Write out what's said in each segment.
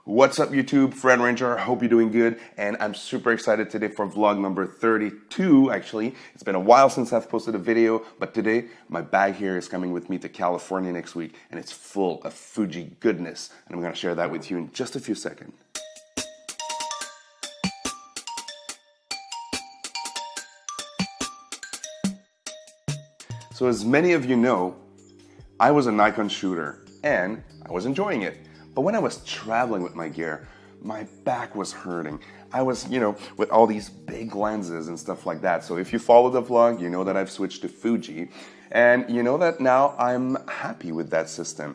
What's up YouTube, Friend Ranger, hope you're doing good, and I'm super excited today for vlog number 32 actually. It's been a while since I've posted a video, but today my bag here is coming with me to California next week, and it's full of Fuji goodness, and I'm going to share that with you in just a few seconds. So as many of you know, I was a Nikon shooter, and I was enjoying it. But when I was traveling with my gear, my back was hurting. I was, with all these big lenses and stuff like that. So if you follow the vlog, you know that I've switched to Fuji. And you know that now I'm happy with that system.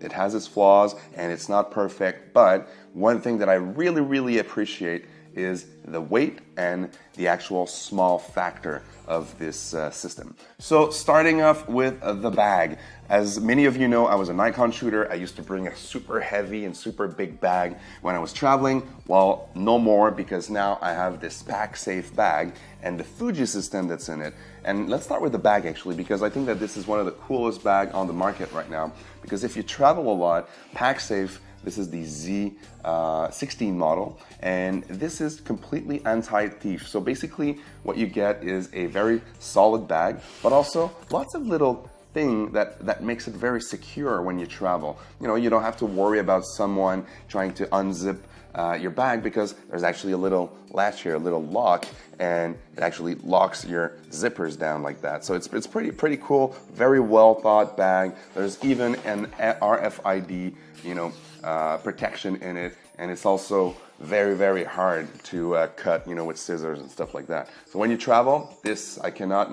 It has its flaws and it's not perfect, but one thing that I really appreciate is the weight and the actual small factor of this system. So starting off with the bag. As many of you know, I was a Nikon shooter. I used to bring a super heavy and super big bag when I was traveling. Well, no more, because now I have this pack-safe bag and the Fuji system that's in it. And let's start with the bag actually, because I think that this is one of the coolest bags on the market right now. Because if you travel a lot, pack-safe, this is the Z16 model, and this is completely anti-thief. So basically what you get is a very solid bag, but also lots of little thing that makes it very secure when you travel. You don't have to worry about someone trying to unzip your bag, because there's actually a little latch here, a little lock, and it actually locks your zippers down like that. So it's pretty cool, very well thought bag. There's even an RFID protection in it, and it's also very hard to cut with scissors and stuff like that. So when you travel, this I cannot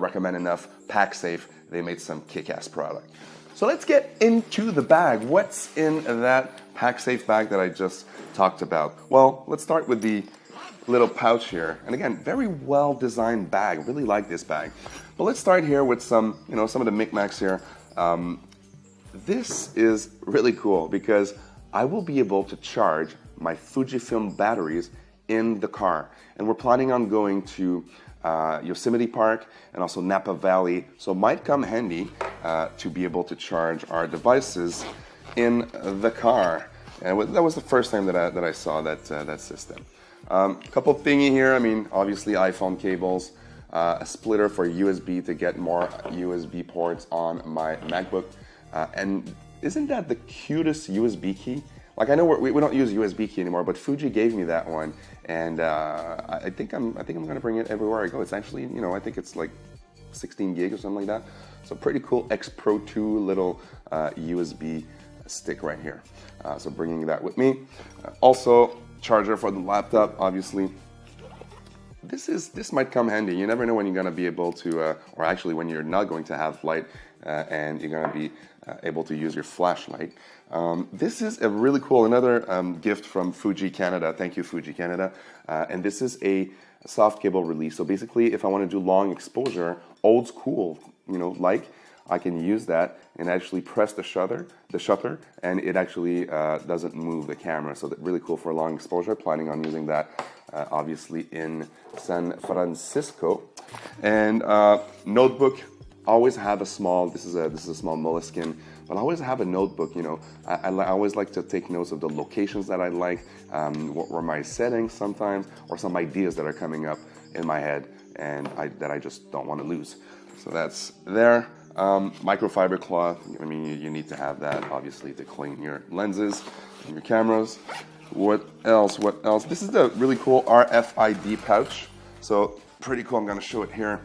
recommend enough. Pack safe, they made some kick-ass product. So let's get into the bag. What's in that pack safe bag that I just talked about? Well, let's start with the little pouch here, and again, very well designed bag. Really like this bag. But let's start here with some some of the micmacs here. This is really cool because I will be able to charge my Fujifilm batteries in the car. And we're planning on going to Yosemite Park and also Napa Valley. So it might come handy to be able to charge our devices in the car. And that was the first time that I saw that system. Couple thingy here, obviously iPhone cables, a splitter for USB to get more USB ports on my MacBook. And isn't that the cutest USB key? Like, I know we don't use USB key anymore, but Fuji gave me that one, and I think I'm gonna bring it everywhere I go. It's actually, I think it's like 16 gig or something like that. So pretty cool X Pro 2 little USB stick right here. So bringing that with me. Also, charger for the laptop, obviously. This might come handy. You never know when you're gonna be able to, or actually when you're not going to have light, and you're gonna be able to use your flashlight. This is a really cool, another gift from Fuji Canada. Thank you, Fuji Canada. And this is a soft cable release. So basically, if I want to do long exposure, old school, I can use that and actually press the shutter, and it actually doesn't move the camera. So that's really cool for long exposure. Planning on using that obviously in San Francisco. And notebook. Always have a small. This is a small moleskin, but I always have a notebook. I always like to take notes of the locations that I like, what were my settings sometimes, or some ideas that are coming up in my head and that I just don't want to lose. So that's there. Microfiber cloth. You need to have that obviously to clean your lenses and your cameras. What else? This is the really cool RFID pouch. So pretty cool. I'm gonna show it here.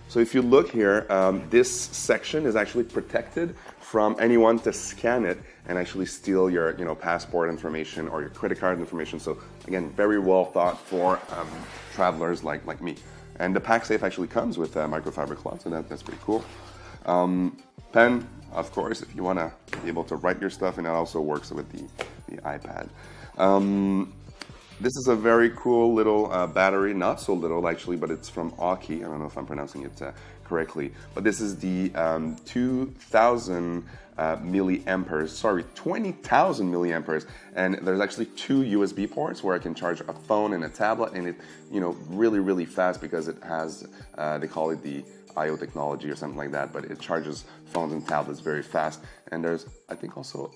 So if you look here, this section is actually protected from anyone to scan it and actually steal your passport information or your credit card information. So again, very well thought for travelers like me. And the pack safe actually comes with microfiber cloth, so that's pretty cool. Pen, of course, if you want to be able to write your stuff, and it also works with the iPad. This is a very cool little battery, not so little actually, but it's from Aoki. I don't know if I'm pronouncing it correctly, but this is the 2,000 milliamperes, sorry, 20,000 milliamperes, and there's actually two USB ports where I can charge a phone and a tablet, and it, really fast, because it has, they call it the IO technology or something like that, but it charges phones and tablets very fast. And there's, I think, also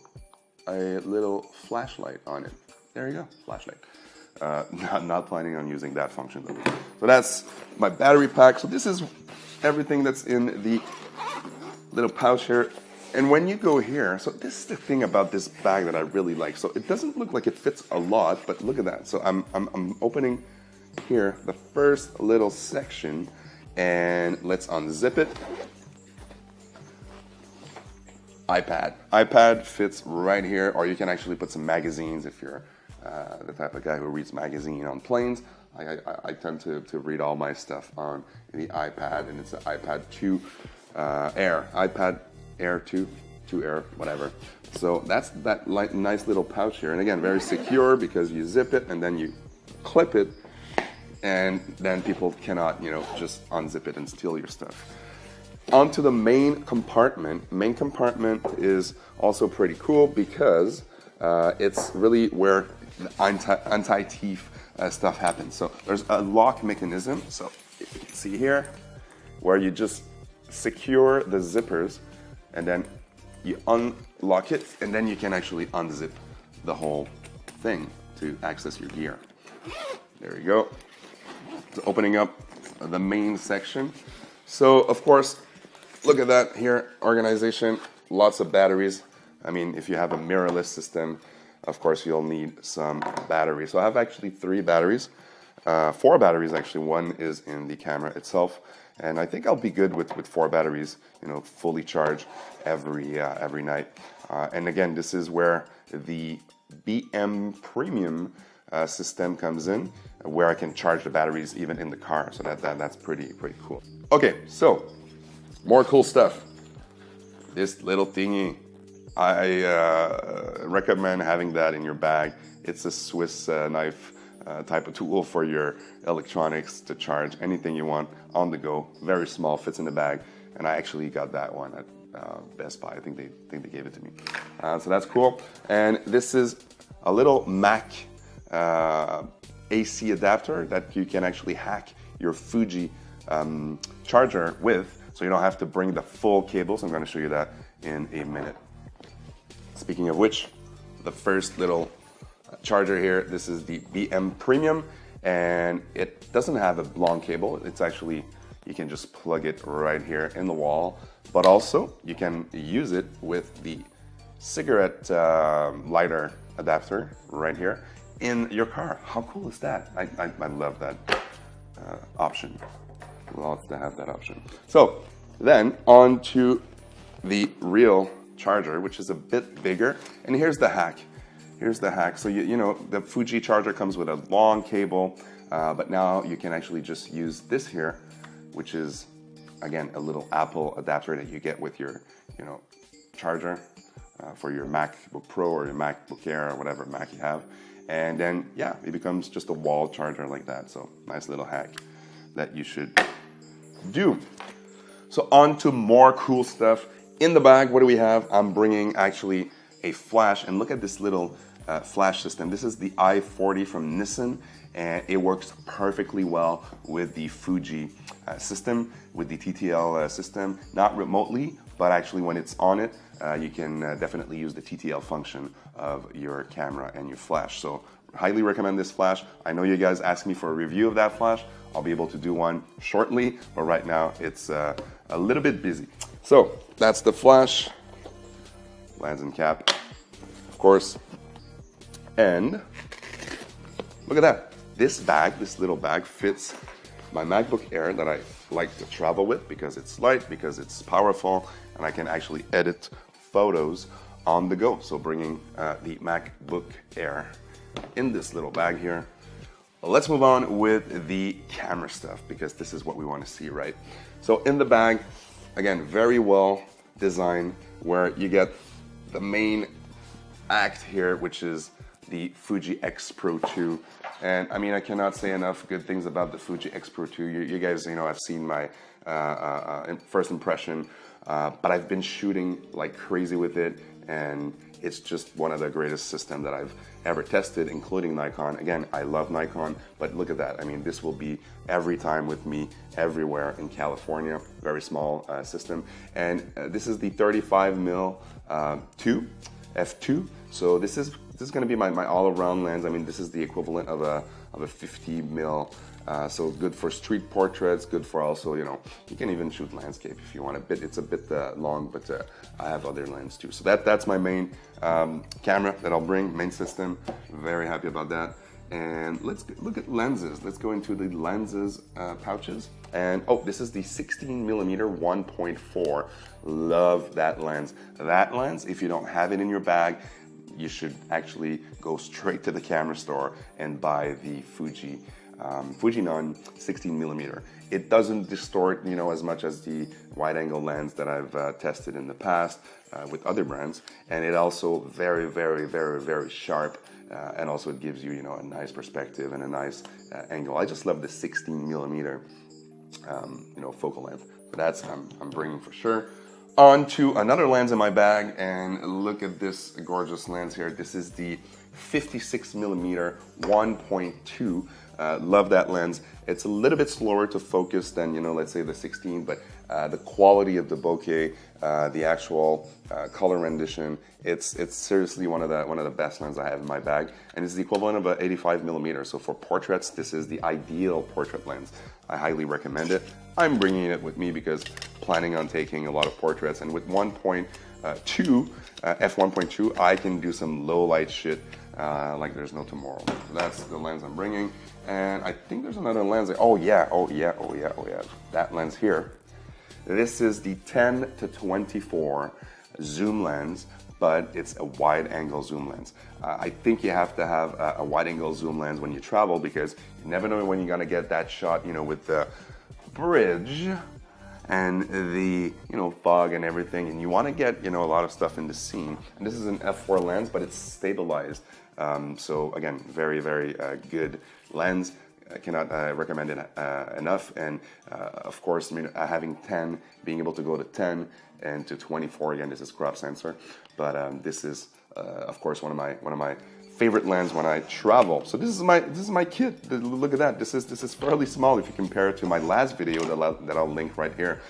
a little flashlight on it. There you go, flashlight. Not planning on using that function though. So that's my battery pack. So this is everything that's in the little pouch here. And when you go here, so this is the thing about this bag that I really like. So it doesn't look like it fits a lot, but look at that. So I'm opening here the first little section, and let's unzip it. iPad fits right here, or you can actually put some magazines if you're the type of guy who reads magazine on planes. I tend to read all my stuff on the iPad, and it's an iPad 2 Air, iPad Air 2 Air, whatever. So that's that nice little pouch here, and again, very secure because you zip it and then you clip it, and then people cannot, just unzip it and steal your stuff. Onto the main compartment. Main compartment is also pretty cool because it's really where the anti-thief stuff happens. So there's a lock mechanism. So you can see here where you just secure the zippers and then you unlock it, and then you can actually unzip the whole thing to access your gear. There you go. So opening up the main section. So of course, look at that here, organization, lots of batteries. I mean, if you have a mirrorless system, of course, you'll need some batteries. So I have actually 3 batteries, 4 batteries actually. One is in the camera itself, and I think I'll be good with 4 batteries, fully charged every night. And again, this is where the BM Premium system comes in, where I can charge the batteries even in the car. So that's pretty cool. Okay, so more cool stuff. This little thingy, I recommend having that in your bag. It's a Swiss knife type of tool for your electronics to charge anything you want on the go. Very small, fits in the bag, and I actually got that one at Best Buy. I think they gave it to me. So that's cool. And this is a little Mac AC adapter that you can actually hack your Fuji charger with, so you don't have to bring the full cables. I'm going to show you that in a minute. Speaking of which, the first little charger here, this is the BM Premium, and it doesn't have a long cable. It's actually, you can just plug it right here in the wall, but also you can use it with the cigarette lighter adapter right here in your car. How cool is that? I love that option. Lots to have that option. So then on to the real charger, which is a bit bigger, and here's the hack. So the Fuji charger comes with a long cable, but now you can actually just use this here, which is again a little Apple adapter that you get with your charger for your MacBook Pro or your MacBook Air or whatever Mac you have, and then it becomes just a wall charger like that. So nice little hack that you should do. So on to more cool stuff. In the bag, what do we have? I'm bringing actually a flash, and look at this little flash system. This is the i40 from Nissan, and it works perfectly well with the Fuji system, with the TTL system, not remotely, but actually when it's on it, you can definitely use the TTL function of your camera and your flash. So highly recommend this flash. I know you guys asked me for a review of that flash. I'll be able to do one shortly, but right now it's a little bit busy. So that's the flash, lens and cap, of course. And look at that. This bag, this little bag, fits my MacBook Air that I like to travel with because it's light, because it's powerful, and I can actually edit photos on the go. So bringing the MacBook Air in this little bag here. Let's move on with the camera stuff, because this is what we want to see, right? So in the bag, again, very well designed, where you get the main act here, which is the Fuji X Pro 2. And I mean, I cannot say enough good things about the Fuji X Pro 2. You guys, have seen my first impression, but I've been shooting like crazy with it, and it's just one of the greatest systems that I've ever tested, including Nikon. Again, I love Nikon, but look at that. I mean, this will be every time with me everywhere in California. Very small system. And this is the 35mm f2. So this is going to be my all-around lens. I mean, this is the equivalent of a 50 mil. So good for street portraits, good for also, you know, you can even shoot landscape if you want a bit. It's a bit long, but I have other lenses too. So that's my main camera that I'll bring, main system. Very happy about that. And let's look at lenses. Let's go into the lenses pouches. And oh, this is the 16 millimeter 1.4. Love that lens. That lens, if you don't have it in your bag, you should actually go straight to the camera store and buy the Fujinon 16 millimeter. It doesn't distort, you know, as much as the wide-angle lens that I've tested in the past with other brands, and it also very, very, very, very sharp, and also it gives you, you know, a nice perspective and a nice angle. I just love the 16 millimeter, you know, focal length. So that's I'm bringing for sure. On to another lens in my bag, and look at this gorgeous lens here. This is the 56 millimeter 1.2. Love that lens. It's a little bit slower to focus than, you know, let's say the 16, but the quality of the bokeh, the actual color rendition, it's seriously one of the best lenses I have in my bag, and it's the equivalent of an 85 millimeter. So for portraits, this is the ideal portrait lens. I highly recommend it. I'm bringing it with me because planning on taking a lot of portraits, and with 1.2 f1.2, I can do some low light shit like there's no tomorrow. So that's the lens I'm bringing. And I think there's another lens. Oh yeah. That lens here. This is the 10 to 24 zoom lens, but it's a wide angle zoom lens. I think you have to have a wide angle zoom lens when you travel, because you never know when you're gonna get that shot, you know, with the bridge and the, you know, fog and everything, and you want to get, you know, a lot of stuff in the scene. And this is an f4 lens, but it's stabilized. So again, very, very good lens. I cannot recommend it enough. And of course, I mean, having 10, being able to go to 10 and to 24, again, this is crop sensor, but this is of course one of my favorite lens when I travel. So this is my kit. Look at that. This is fairly small if you compare it to my last video that I'll link right here,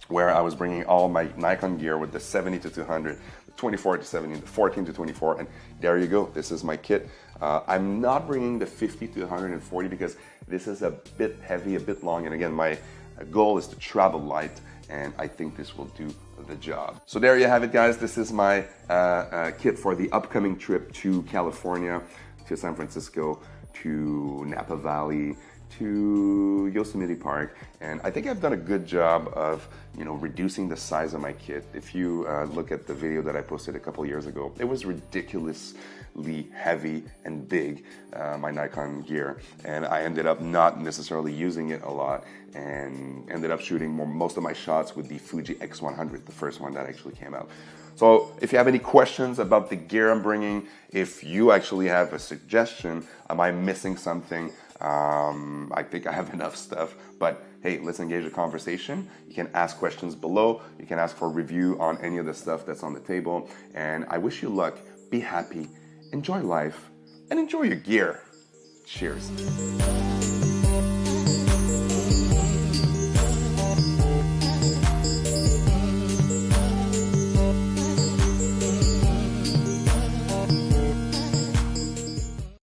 where I was bringing all my Nikon gear with the 70 to 200, the 24 to 70, the 14 to 24, and there you go. This is my kit. I'm not bringing the 50 to 140 because this is a bit heavy, a bit long, and again, my goal is to travel light, and I think this will do the job. So there you have it, guys. This is my kit for the upcoming trip to California, to San Francisco, to Napa Valley, to Yosemite Park, and I think I've done a good job of, you know, reducing the size of my kit. If you look at the video that I posted a couple years ago, it was ridiculously heavy and big, my Nikon gear, and I ended up not necessarily using it a lot, and ended up shooting most of my shots with the Fuji X100, the first one that actually came out. So if you have any questions about the gear I'm bringing, if you actually have a suggestion, am I missing something? I think I have enough stuff, but hey, let's engage a conversation. You can ask questions below. You can ask for a review on any of the stuff that's on the table. And I wish you luck. Be happy, enjoy life, and enjoy your gear. Cheers.